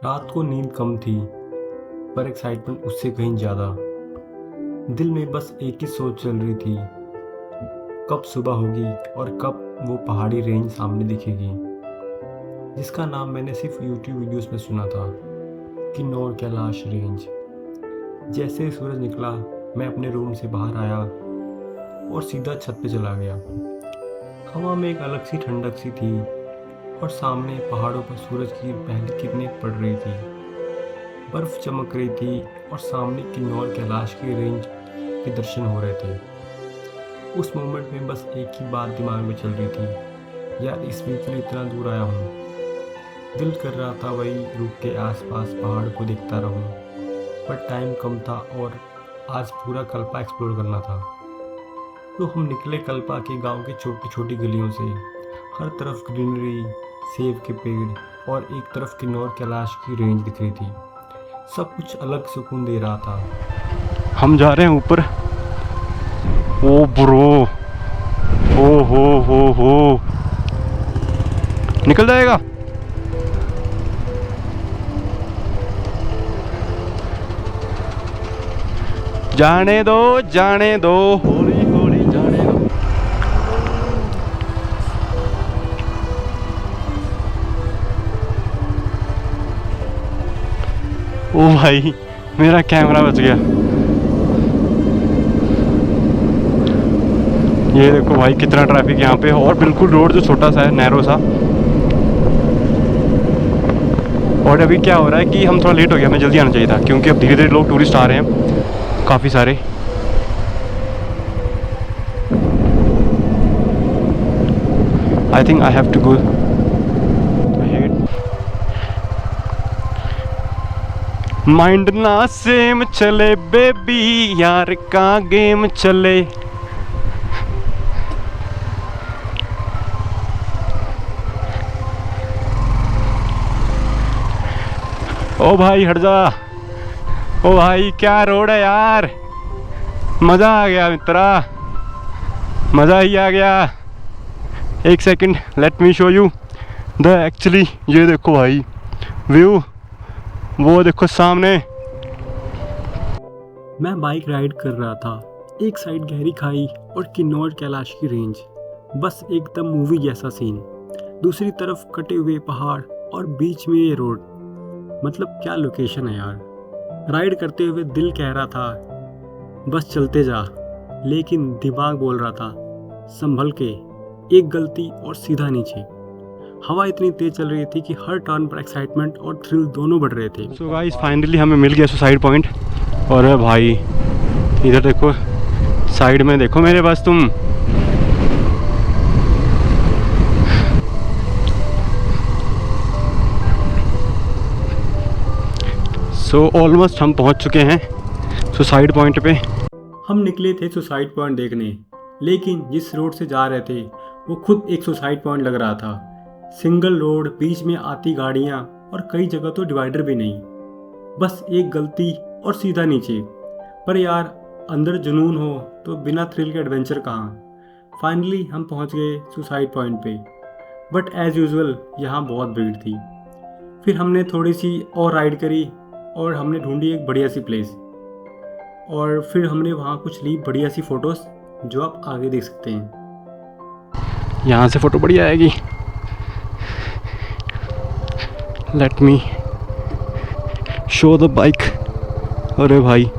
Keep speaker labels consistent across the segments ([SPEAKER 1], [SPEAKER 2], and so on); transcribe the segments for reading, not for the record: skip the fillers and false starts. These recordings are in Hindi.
[SPEAKER 1] रात को नींद कम थी, पर एक्साइटमेंट उससे कहीं ज़्यादा। दिल में बस एक ही सोच चल रही थी, कब सुबह होगी और कब वो पहाड़ी रेंज सामने दिखेगी, जिसका नाम मैंने सिर्फ यूट्यूब वीडियोस में सुना था, किन्नौर कैलाश रेंज। जैसे ही सूरज निकला, मैं अपने रूम से बाहर आया और सीधा छत पे चला गया। हवा में एक अलग सी ठंडक सी थी और सामने पहाड़ों पर सूरज की पहली किरणें पड़ रही थी। बर्फ चमक रही थी और सामने किन्नौर कैलाश की रेंज के दर्शन हो रहे थे। उस मोमेंट में बस एक ही बात दिमाग में चल रही थी, यार इस व्यू के लिए इतना दूर आया हूँ। दिल कर रहा था वही रुक के आसपास पहाड़ को देखता रहूँ, पर टाइम कम था और आज पूरा कल्पा एक्सप्लोर करना था। तो हम निकले कल्पा के गांव की छोटी छोटी गलियों से। हर तरफ ग्रीनरी, सेब के पेड़ और एक तरफ किन्नौर कैलाश की रेंज दिख रही थी। सब कुछ अलग सुकून दे रहा था।
[SPEAKER 2] हम जा रहे हैं ऊपर। ओ ब्रो, ओ हो निकल जाएगा। जाने दो हौली हौली जाने दो। ओ भाई, मेरा कैमरा बच गया। ये देखो भाई कितना ट्रैफिक यहाँ पे, और बिल्कुल रोड जो छोटा सा है, नैरो सा। और अभी क्या हो रहा है कि हम थोड़ा लेट हो गया, हमें जल्दी आना चाहिए था, क्योंकि अब धीरे धीरे लोग टूरिस्ट आ रहे हैं काफ़ी सारे। I think I have to go. Mind ना सेम चले बेबी, यार का गेम चले। ओ भाई हट जा। ओ भाई क्या रोड है यार, मज़ा आ गया मित्रा, मज़ा ही आ गया। एक second, let me show you the actually. ये देखो भाई व्यू, वो देखो सामने।
[SPEAKER 1] मैं बाइक राइड कर रहा था, एक साइड गहरी खाई और किन्नौर कैलाश की रेंज, बस एकदम मूवी जैसा सीन। दूसरी तरफ कटे हुए पहाड़ और बीच में ये रोड। मतलब क्या लोकेशन है यार। राइड करते हुए दिल कह रहा था बस चलते जा, लेकिन दिमाग बोल रहा था संभल के, एक गलती और सीधा नीचे। हवा इतनी तेज चल रही थी कि हर टर्न पर एक्साइटमेंट और थ्रिल दोनों बढ़ रहे थे।
[SPEAKER 2] सो गाइस फाइनली हमें मिल गया सुसाइड पॉइंट। और भाई इधर देखो, साइड में देखो मेरे पास तुम। सो ऑलमोस्ट हम पहुंच चुके हैं सुसाइड पॉइंट पे।
[SPEAKER 1] हम निकले थे सुसाइड पॉइंट देखने, लेकिन जिस रोड से जा रहे थे वो खुद एक सुसाइड पॉइंट लग रहा था। सिंगल रोड, बीच में आती गाड़ियाँ और कई जगह तो डिवाइडर भी नहीं, बस एक गलती और सीधा नीचे। पर यार अंदर जुनून हो तो बिना थ्रिल के एडवेंचर कहाँ। फाइनली हम पहुँच गए सुसाइड पॉइंट पे, बट एज़ यूजुअल यहाँ बहुत भीड़ थी। फिर हमने थोड़ी सी और राइड करी और हमने ढूंढी एक बढ़िया सी प्लेस, और फिर हमने वहाँ कुछ ली बढ़िया सी फ़ोटोज़, जो आप आगे देख सकते हैं।
[SPEAKER 2] यहाँ से फ़ोटो बढ़िया आएगी। Let me show the bike. अरे भाई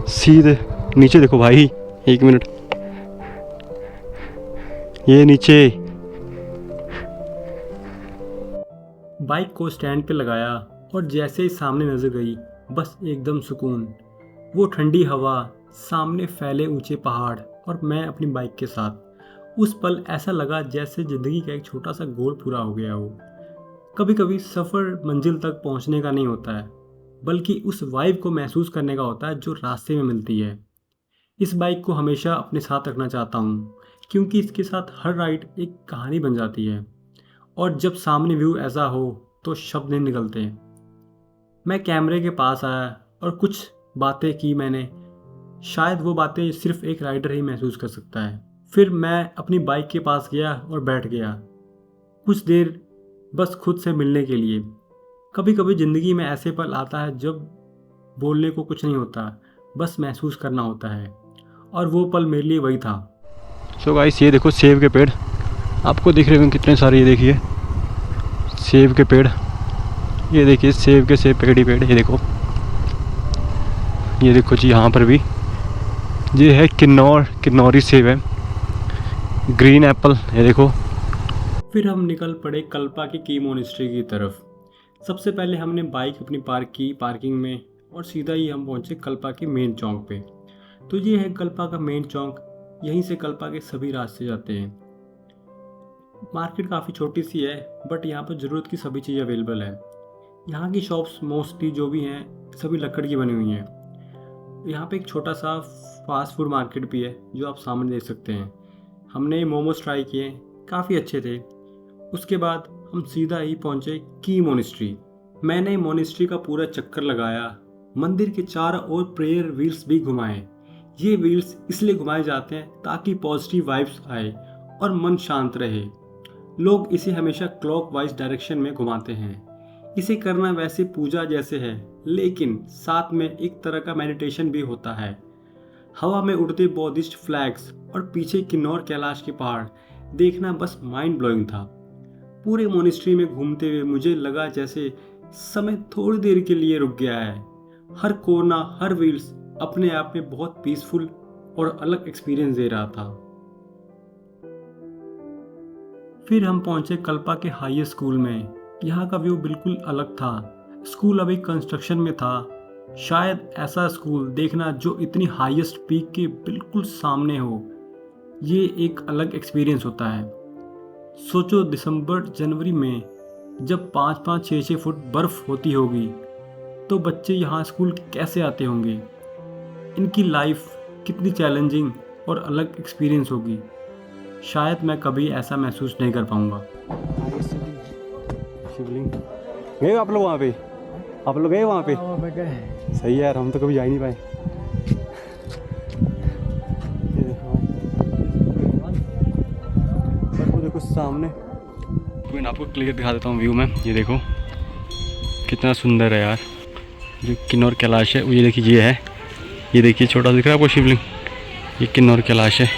[SPEAKER 2] सीधे नीचे देखो भाई, एक मिनट, ये नीचे।
[SPEAKER 1] बाइक को स्टैंड पे लगाया और जैसे ही सामने नजर गई, बस एकदम सुकून। वो ठंडी हवा, सामने फैले ऊंचे पहाड़ और मैं अपनी बाइक के साथ। उस पल ऐसा लगा जैसे ज़िंदगी का एक छोटा सा गोल पूरा हो गया हो। कभी कभी सफ़र मंजिल तक पहुंचने का नहीं होता है, बल्कि उस वाइब को महसूस करने का होता है जो रास्ते में मिलती है। इस बाइक को हमेशा अपने साथ रखना चाहता हूँ, क्योंकि इसके साथ हर राइड एक कहानी बन जाती है। और जब सामने व्यू ऐसा हो तो शब्द नहीं निकलते। मैं कैमरे के पास आया और कुछ बातें की मैंने, शायद वो बातें सिर्फ एक राइडर ही महसूस कर सकता है। फिर मैं अपनी बाइक के पास गया और बैठ गया, कुछ देर बस खुद से मिलने के लिए। कभी कभी ज़िंदगी में ऐसे पल आता है जब बोलने को कुछ नहीं होता, बस महसूस करना होता है, और वो पल मेरे लिए वही था।
[SPEAKER 2] सो गाइस, ये देखो सेब के पेड़, आपको दिख रहे होंगे कितने सारे। ये देखिए सेब के पेड़, ये देखिए सेब के सेब पेड़ ही पेड़। ये देखो जी, यहाँ पर भी ये है किन्नौरी सेब है, ग्रीन एप्पल। ये देखो।
[SPEAKER 1] फिर हम निकल पड़े कल्पा की मोनेस्ट्री की तरफ। सबसे पहले हमने बाइक अपनी पार्क की पार्किंग में, और सीधा ही हम पहुंचे कल्पा के मेन चौक पे। तो ये है कल्पा का मेन चौक, यहीं से कल्पा के सभी रास्ते जाते हैं। मार्केट काफ़ी छोटी सी है, बट यहाँ पर ज़रूरत की सभी चीज़ अवेलेबल है। यहाँ की शॉप्स मोस्टली जो भी हैं सभी लकड़ की बनी हुई हैं। यहाँ पे एक छोटा सा फास्ट फूड मार्केट भी है जो आप सामने देख सकते हैं। हमने मोमोज ट्राई किए, काफ़ी अच्छे थे। उसके बाद हम सीधा ही पहुँचे की मोनेस्ट्री। मैंने मोनेस्ट्री का पूरा चक्कर लगाया, मंदिर के चारों ओर प्रेयर व्हील्स भी घुमाए। ये व्हील्स इसलिए घुमाए जाते हैं ताकि पॉजिटिव वाइब्स आए और मन शांत रहे। लोग इसे हमेशा क्लॉकवाइज डायरेक्शन में घुमाते हैं। इसे करना वैसे पूजा जैसे है, लेकिन साथ में एक तरह का मेडिटेशन भी होता है। हवा में उड़ते बौद्धिस्ट फ्लैग्स और पीछे किन्नौर कैलाश के पहाड़ देखना बस माइंड ब्लोइंग था। पूरे मोनेस्ट्री में घूमते हुए मुझे लगा जैसे समय थोड़ी देर के लिए रुक गया है। हर कोना, हर व्हील्स अपने आप में बहुत पीसफुल और अलग एक्सपीरियंस दे रहा था। फिर हम पहुंचे कल्पा के हाईएस्ट स्कूल में। यहाँ का व्यू बिल्कुल अलग था। स्कूल अभी कंस्ट्रक्शन में था। शायद ऐसा स्कूल देखना जो इतनी हाईएस्ट पीक के बिल्कुल सामने हो, ये एक अलग एक्सपीरियंस होता है। सोचो दिसंबर जनवरी में जब 5-5, 6-6 फुट बर्फ होती होगी, तो बच्चे यहाँ स्कूल कैसे आते होंगे। इनकी लाइफ कितनी चैलेंजिंग और अलग एक्सपीरियंस होगी। शायद मैं कभी ऐसा महसूस नहीं कर पाऊंगा।
[SPEAKER 2] शिवलिंग गए आप लोग वहाँ पे? आप लोग गए वहाँ पे? सही है यार, हम तो कभी जा ही नहीं पाए। ये देखो, पर वो देखो सामने, मैं आपको क्लियर दिखा देता हूँ व्यू में। ये देखो कितना सुंदर है यार, जो किन्नौर कैलाश है। ये देखिए, ये है, ये देखिए छोटा दिख रहा है आपको शिवलिंग, ये किन्नौर कैलाश है।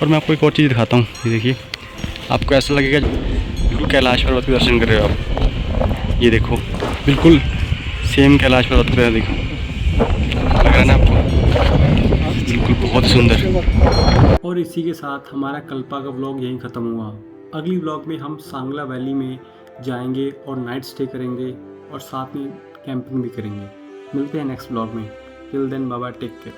[SPEAKER 2] और मैं आपको एक और चीज़ दिखाता हूँ। ये देखिए, आपको ऐसा लगेगा बिल्कुल कैलाश पर्वत के दर्शन कर रहे हो आप। ये देखो बिल्कुल सेम कैलाश पर्वत का देखो, लग रहा है ना आपको, बिल्कुल बहुत सुंदर।
[SPEAKER 1] और इसी के साथ हमारा कल्पा का व्लॉग यहीं ख़त्म हुआ। अगली व्लॉग में हम सांगला वैली में जाएंगे और नाइट स्टे करेंगे और साथ में कैंपिंग भी करेंगे। मिलते हैं नेक्स्ट व्लॉग में। Till then bye bye, take care.